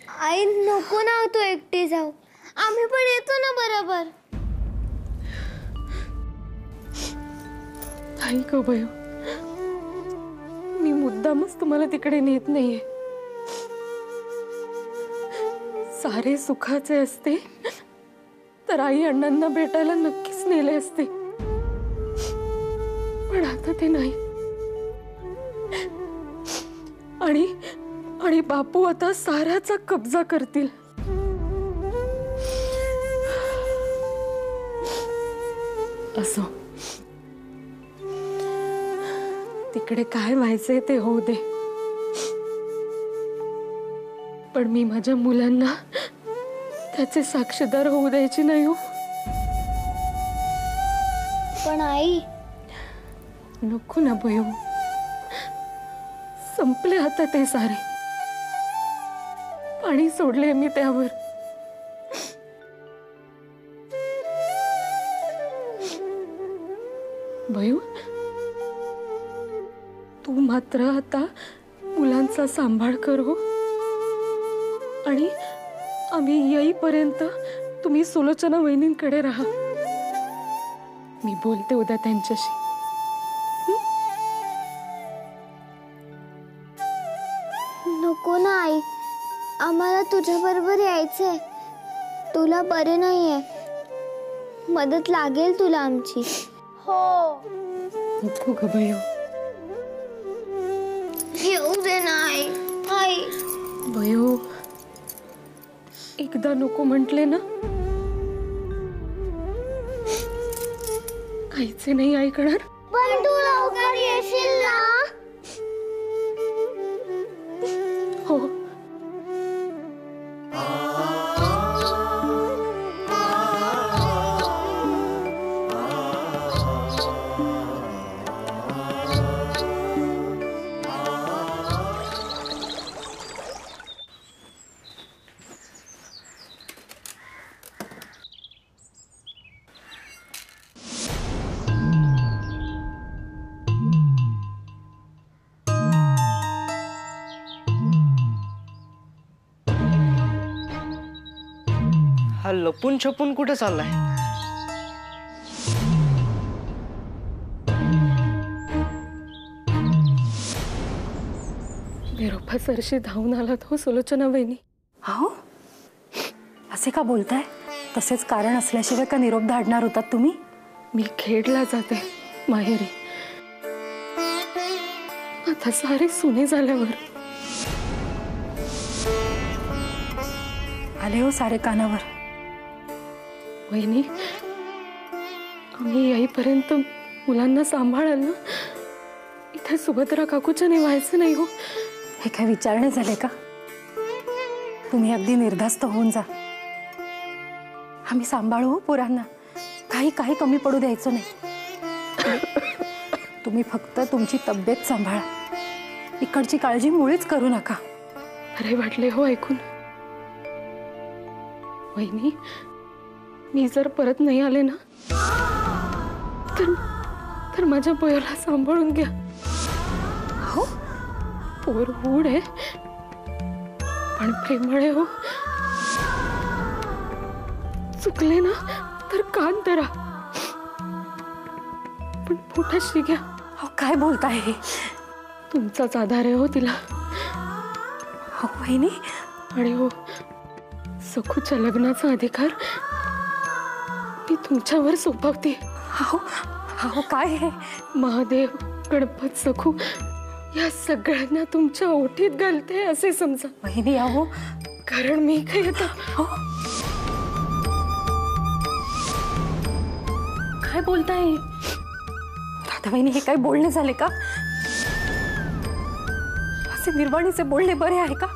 आई नको ना तू एकटी जाऊ, आम्ही पण येतो ना बरोबर. ऐक भैया, मी मुद्दामच तुम्हाला तिकडे नेत नाहीये. सारे सुखाचे असते तर आई अण्णांना भेटायला नक्कीच नेले असते, पण आता ते नाही. आणि बापू आता साऱ्याचा कब्जा करतील. असो, तिकडे काय व्हायचंय ते होऊ दे, पण मी माझ्या मुलांना त्याचे साक्षीदार होऊ द्यायची नाही हो. पण आई नको ना भयू, संपले आता ते सारे. पाणी सोडले मी त्यावर. भयू, तू मात्र आता मुलांचा सांभाळ कर हो. आणि आम्ही येईपर्यंत तुम्ही सुलोचना वहिनींकडे राहा. मी बोलते उद्या त्यांच्याशी. नको ना आई, आम्हाला तुझ्या बरोबर यायचंय. तुला बरे नाहीये, मदत लागेल तुला आमची. हो नको ग भयू, येऊ दे ना आई. आई भयू, एकदा नको म्हटले ना, आईचे नाही ऐकणार. पण तू लवकर येशील ना. हो. हा लपून छपून कुठे चाललाय? निरोपा सरशी धावून आलात हो सुलोचना वहिनी. हो, असे का बोलताय? तसेच कारण असल्याशिवाय का निरोप धाडणार होतात तुम्ही? मी खेडला जाते माहेरी. आता सारे सुने झाल्यावर आले हो सारे कानावर. वहिनी, आम्ही येईपर्यंत मुलांना सांभाळाल ना. इथे सुभद्रा काकूच्या व्हायचं नाही हो. हे काय विचारणे झाले का? तुम्ही अगदी निर्धास्त होऊन जा. आम्ही सांभाळू हो पोरांना, काही कमी पडू द्यायचं नाही. तुम्ही फक्त तुमची तब्येत सांभाळा, इकडची काळजी मुळीच करू नका. अरे वाटले हो ऐकून. वहिनी, मी जर परत नाही आले ना तर माझ्या पोराला सांभाळून घ्या. हो, पोर हूड आहे पण प्रेमळ आहे हो. चुकले ना तर कान धरा, पण पोटाशी घ्या. हो, काय बोलताय हे? तुमचाच आधार आहे हो तिला. हो वहिनी. आणि हो, सखूच्या लग्नाचा अधिकार मी तुमच्यावर सोपवते. हो हो, काय हे? महादेव, गणपत, सखू या सगळ्यांना तुमच्या ओठीत घालते असे समजा. वहिनी आहो, कारण मी काय येतो. हो, काय बोलताय राधा वहिनी? हे काय बोलणे झाले का? असे निर्वाणीचे बोलणे बरे आहे का?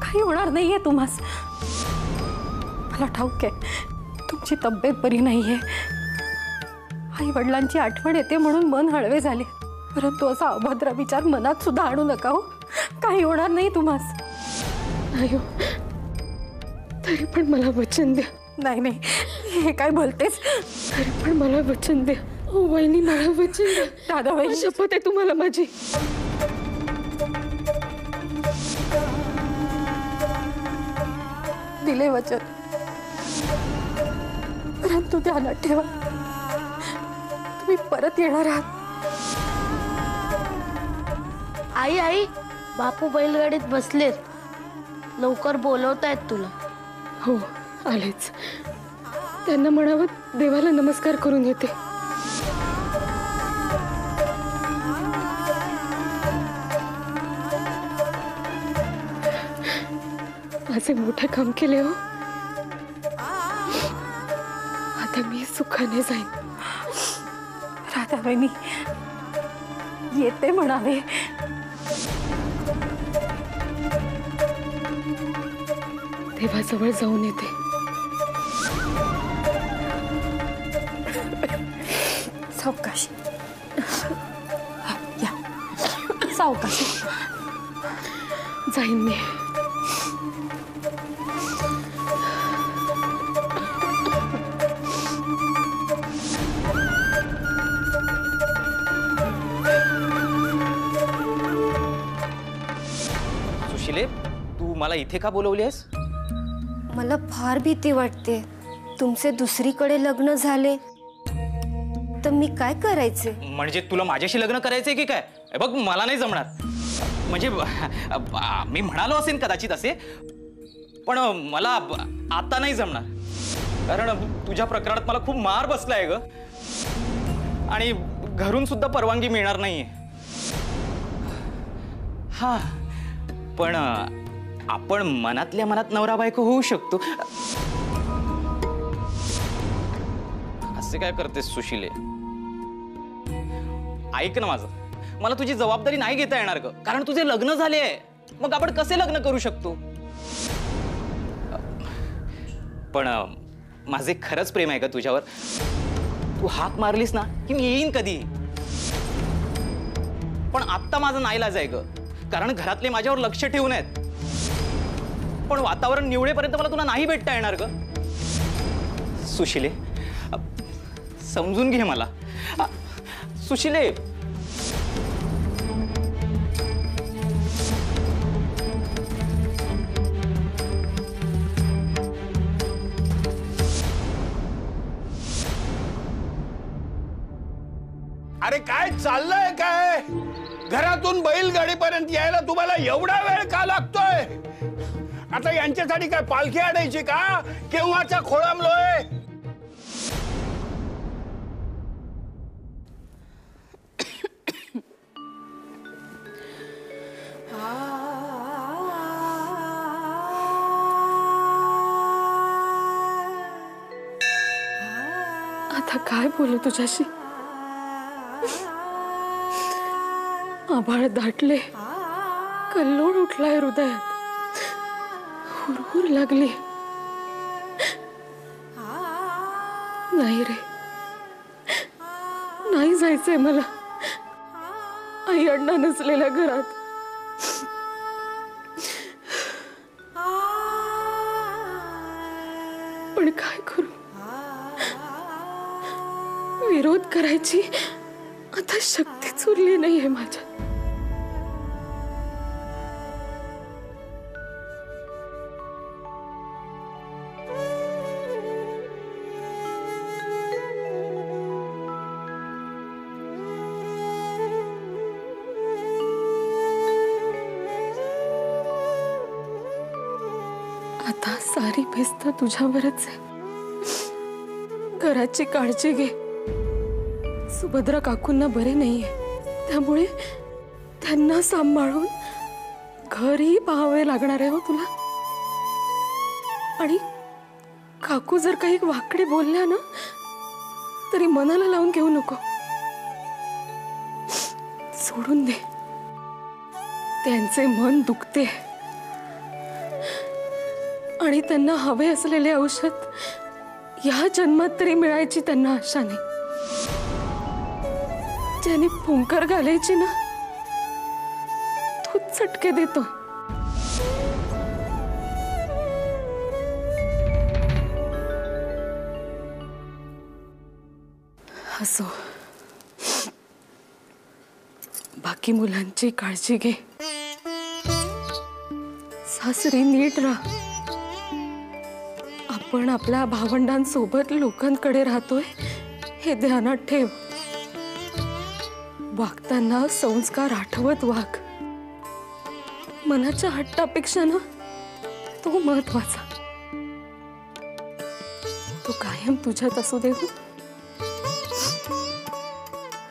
काही होणार नाहीये तुम्हास. मला ठाऊक आहे तुमची तब्येत बरी नाहीये. आई वडिलांची आठवण येते म्हणून मन हळवे झाले, परंतु असा अभद्र विचार मनात सुद्धा आणू नका हो. काही होणार नाही तुम्हास. नाही हो, तरी पण मला वचन द्या. नाही नाही, हे काय बोलतेस? तरी पण मला वचन द्या. ओ वहिनी, मला वचन द्या. दादा वहिनी, शपथ आहे तुम्हाला माझी. दिले वचन, परंतु ध्यानात ठेवा, तुम्ही परत येणार आहात. आई आई, बापू बैलगाडीत बसलेत, लवकर बोलवतायत तुला. हो आलेच. त्यांना म्हणावं देवाला नमस्कार करून येते. माझे मोठे काम केले हो. आता मी सुखाने जाईन. राधाबाईंनी येते म्हणावे. देवाजवळ जाऊन येते. सावकाशी या, सावकाशी. जाईन मी. सुशिले, तू मला इथे का बोलवली आहेस? मला फार भीती वाटते. तुमचे दुसरीकडे लग्न झाले तर मी काय करायचे? म्हणजे तुला माझ्याशी लग्न करायचंय की काय? बघ, मला नाही जमणार. म्हणजे मी म्हणालो असेन कदाचित असे, पण मला आता नाही जमणार. कारण तुझ्या प्रकरणात मला खूप मार बसलाय ग, आणि घरून सुद्धा परवानगी मिळणार नाहीये. हा, पण आपण मनातल्या मनात नवरा बायको होऊ शकतो. असे काय करतेस सुशिले? ऐक ना माझं, मला तुझी जबाबदारी नाही घेता येणार ग, कारण तुझे लग्न झाले आहे. मग आपण कसे लग्न करू शकतो? पण माझे खरंच प्रेम आहे का तुझ्यावर? तू हाक मारलीस ना की मी येईन कधी. पण आत्ता माझा नाईलाज आहे ग, कारण घरातले माझ्यावर लक्ष ठेवून आहेत. पण वातावरण निवळेपर्यंत मला तुला नाही भेटता येणार ग. सुशिले, समजून घे मला. सुशिले, अरे काय चाललंय काय? घरातून बैलगाडीपर्यंत यायला तुम्हाला एवढा वेळ का लागतोय? आता यांच्यासाठी काय पालखी आणायची का? केव्हाचा खोळंबलोय? आता काय बोलू तुझ्याशी? आभाळ दाटले, कल्लोळ उठलाय हृदयात, हुरहुर लागली. नाही रे, नाही जायचंय मला आई अण्णा नसलेल्या घरात. पण काय करू? विरोध करायची आता शक्तीच उरली नाहीये माझ्या. आता सारी भिस्त तुझ्यावरच आहे. घराची काळजी घे. सुभद्रा काकूंना बरे नाहीये, त्यामुळे त्यांना सांभाळून घरही पाहावे लागणार आहे हो तुला. आणि काकू जर काही वाकडे बोलल्या ना तरी मनाला लावून घेऊ नको. सोडून दे, त्यांचे मन दुखते आणि त्यांना हवे असलेले औषध या जन्मात तरी मिळायची त्यांना आशा नाही. ज्याने फुंकर घालायची ना तोच चटके देतो. असो, बाकी मुलांची काळजी घे. सासरी नीट राहा. आपण आपल्या भावंडांसोबत लोकांकडे राहतोय हे ध्यानात ठेव. वागताना संस्कार आठवत वाग. मनाच्या हट्टापेक्षा ना तो महत्वाचा. तो कायम तुझ्यात असू दे.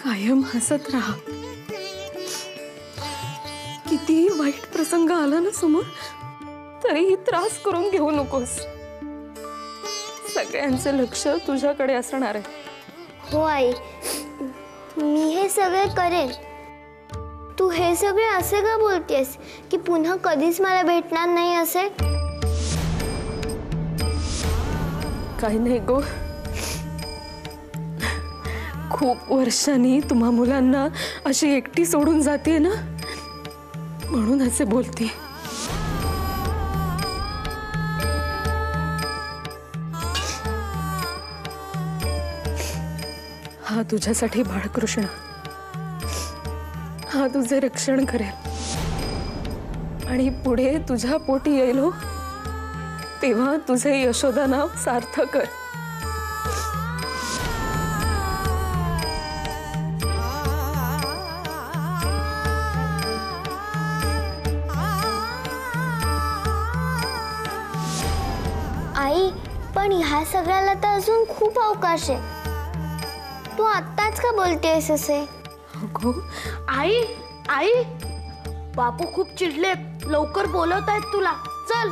कायम हसत राहा. किती वाईट प्रसंग आला ना समोर तरीही त्रास करून घेऊ नकोस. सगळ्यांचे लक्ष तुझ्याकडे असणार आहे. हो आई, मी हे सगळे करेन. तू हे सगळे असे का बोलतेस की पुन्हा कधीच मला भेटणार नाही असे? काही नाही गो. खूप वर्षांनी तुम्हा मुलांना अशी एकटी सोडून जाते ना म्हणून असे बोलते. हा तुझ्यासाठी बाळकृष्ण. हा तुझे रक्षण करेल आणि पुढे तुझ्या पोटी येईल हो तेव्हा तुझे यशोदा नाव सार्थक कर. आई, पण ह्या सगळ्याला तर अजून खूप अवकाश आहे. तू आत्ताच का बोलतेस असे? अगो आई आई, बापू खूप चिडलेत. लवकर बोलवतायत तुला. चल.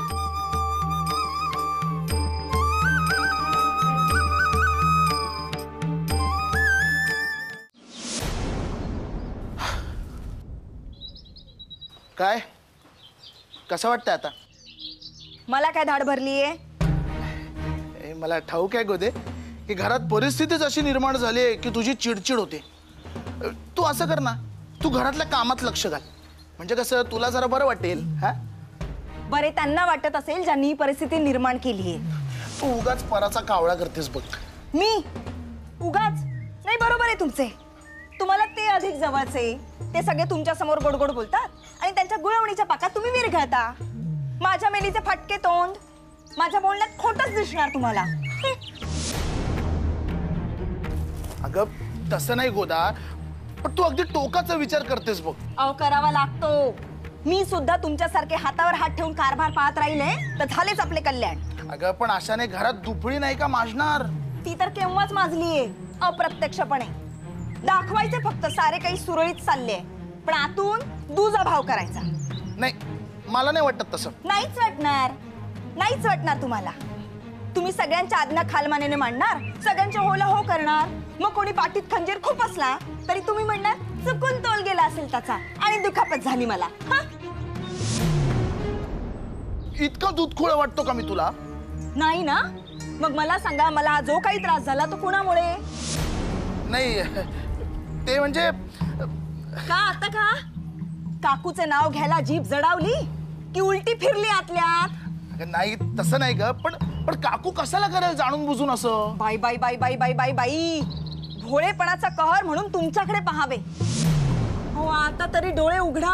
काय कसं वाटतं आता? मला काय धाड भरलीये? मला ठाऊक आहे गोदे की घरात परिस्थितीच अशी निर्माण झाली आहे की तुझी चिडचिड होते. तू असं कर ना, तू घरातल्या कामात लक्ष घाल. म्हणजे कसं तुला जरा बरं वाटेल. हा बरे त्यांना वाटत असेल ज्यांनी ही परिस्थिती निर्माण केली आहे. तू उगाच पराचा कावळा करतेस बघ. मी उगाच नाही? बरोबर आहे तुमचे. तुम्हाला ते अधिक जवळचे. ते सगळे तुमच्या समोर गोडगोड बोलतात आणि त्यांच्या गुळवणीच्या पाकात तुम्ही विरघळता. माझ्या मेलीचे फटके तोंड माझ्या बोलण्यात खोटच दिसणार तुम्हाला. अगं तसं नाही गोदा, पण तू अगदी टोकाचा विचार करतेस बघ. अहो करावा लागतो. मी सुद्धा तुमच्यासारखे हातावर हात ठेवून कारभार पाहत राहिले तर झालेच आपले कल्याण. अगं पण अशाने घरात दुफळी नाही का माजणार? ती तर केव्हाच माजलीये अप्रत्यक्षपणे. दाखवायचे फक्त सारे काही सुरळीत चालले, पण आतून दुजा भाव करायचा. नाही, मला नाही वाटत तसं. नाहीच वाटणार. नाहीच वाटणार तुम्हाला. तुम्ही सगळ्यांच्या आज्ञा खालमानेने मांडणार, सगळ्यांचे होला हो करणार. मग कोणी पाठीत खंजीर खूप असला तरी तुम्ही म्हणणार चुकून तोल गेला असेल त्याचा आणि दुखापत झाली मला. इतका दूधखोळ वाटतो का मी तुला? नाही ना? मग मला सांगा, मला जो काही त्रास झाला तो कोणामुळे? नाही ते म्हणजे का आता का काकूचे नाव घ्यायला जीभ जडावली की उलटी फिरली आतल्यात? नाही तसं नाही ग, पण काकू कशाला करेल जाणून बुजून असं? बाई बाई बाई बाई बाई बाई बाई, भोळेपणाचा कहर म्हणून तुमच्याकडे पाहावे. हो आता तरी डोळे उघडा.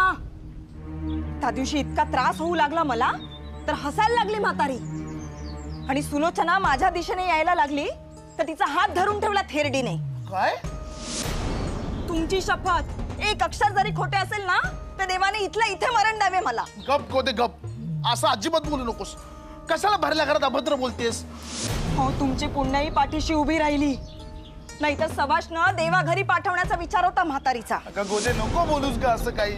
त्या दिवशी इतका त्रास होऊ लागला मला तर हसायला लागली म्हातारी. आणि सुलोचना माझ्या दिशेने यायला लागली तर तिचा हात धरून ठेवला थेरडीने. काय? तुमची शपथ, एक अक्षर जरी खोटे असेल ना तर देवाने इथल्या इथे मरण द्यावे मला. गप गोदे गप. असं अजिबात बोलू नकोस. कशाला भरल्या घरात अभद्र बोलतेस? हो तुमची पुण्याई पाठीशी उभी राहिली, नाहीतर सवाष्ण देवा घरी पाठवण्याचा विचार होता म्हातारीचा. अगं गोदे नको बोलूस का असं काही.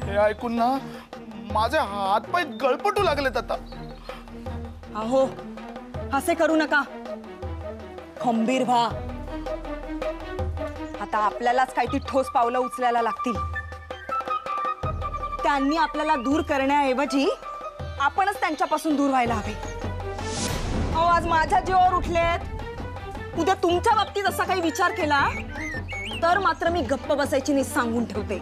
हे ऐकून ना माझे हातपाय गळपटू लागलेत आता. अहो असे करू नका. खंबीर व्हा. आता आपल्यालाच काही ती ठोस पावलं उचलायला लागतील. त्यांनी आपल्याला दूर करण्याऐवजी आपणच त्यांच्यापासून दूर व्हायला हवे. अहो आज माझ्या जीवावर उठलेत, उद्या तुमच्या बाबतीत असा काही विचार केला तर मात्र मी गप्प बसायची नाही सांगून ठेवते.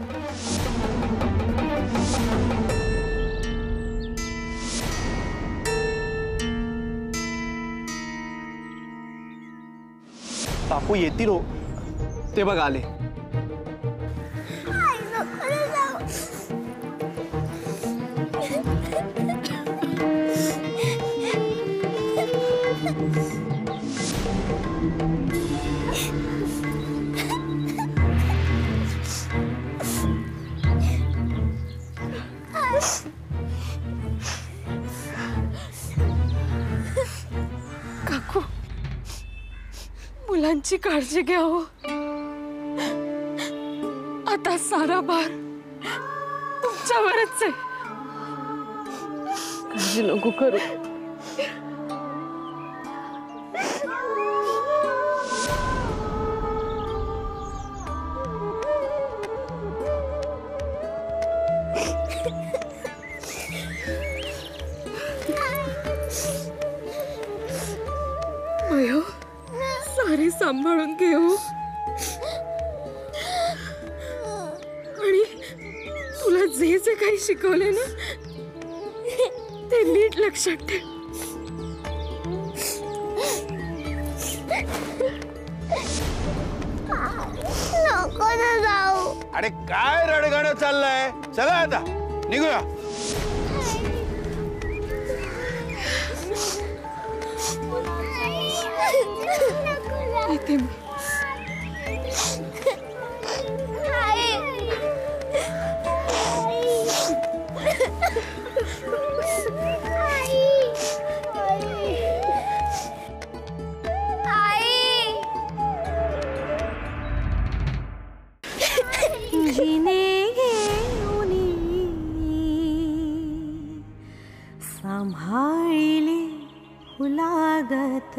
बापू येतील हो. ते बघ आले. आमची काळजी घ्या हो. आता सारा भार तुमच्यावरच आहे. काळजी नको करू. अयो, सारे सांभाळून घेऊ. आणि तुला जे जे काही शिकवले ना ते नीट लक्षात ठेव. नको ना जाऊ. अरे काय रडगाणं चाललंय. चला आता निघूया. येते मी. सांभाळिले फुलागत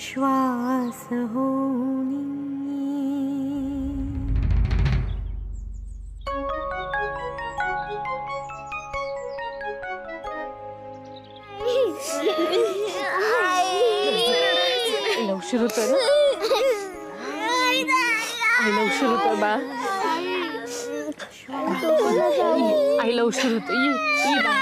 श्वास होनी. उशीर होतोय ना. आईला उशीर होतोय बा. आईला उशीर होतोय. ये बा.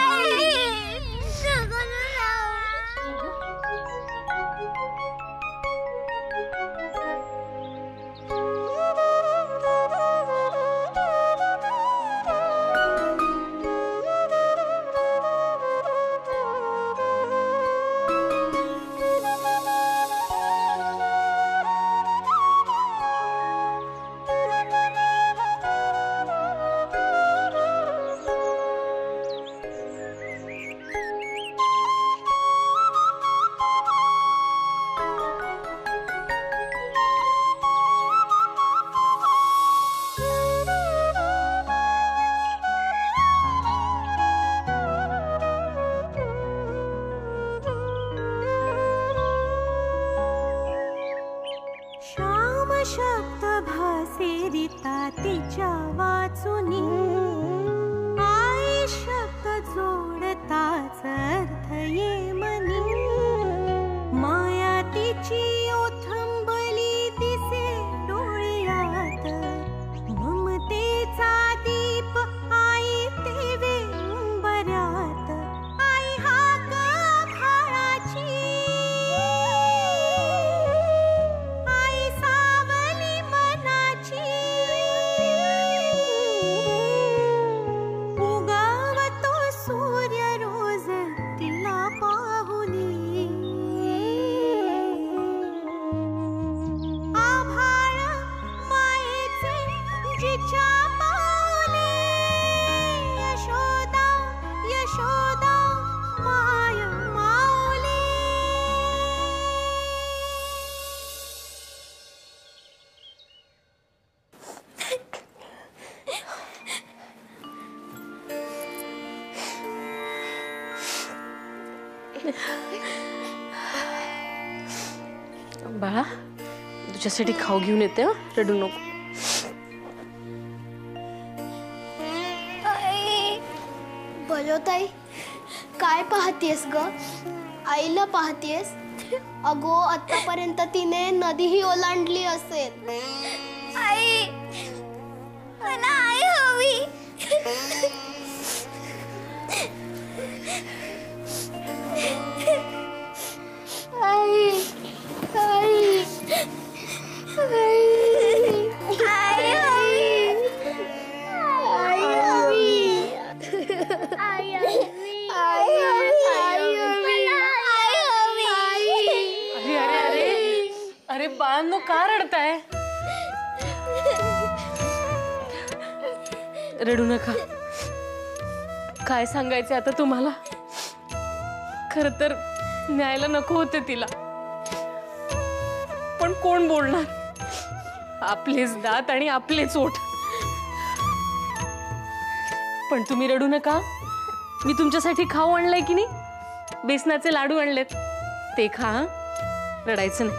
शब्द भासेरिता तिच्या वाचुनी. आई शब्द जोडताच अर्थ ये मनी. माया तिची ओथंबली दिसे डोळ्यात. ममतेचा दीप आई तेवे उंबऱ्यात. आई हाक भाळाची. बाळा, तुझ्यासाठी खाऊ घेऊन येते. रडू नको. बलोताई, काय पाहतेस ग? आईला पाहतेस? अगो, आतापर्यंत तिने नदीही ओलांडली असेल. आई, मला आई हवी. आई, आई, आई, अरे बाळांनो, का रडताय? रडू नका. काय सांगायचे आता तुम्हाला? खर तर न्यायला नको होते तिला, पण पण कोण बोलणार? आपलेच दात आणि आपलेच ओठ. पण तुम्ही रडू नका. मी तुमच्यासाठी खाऊ आणलाय की नाही? बेसनाचे लाडू आणलेत, ते खा. रडायचं नाही.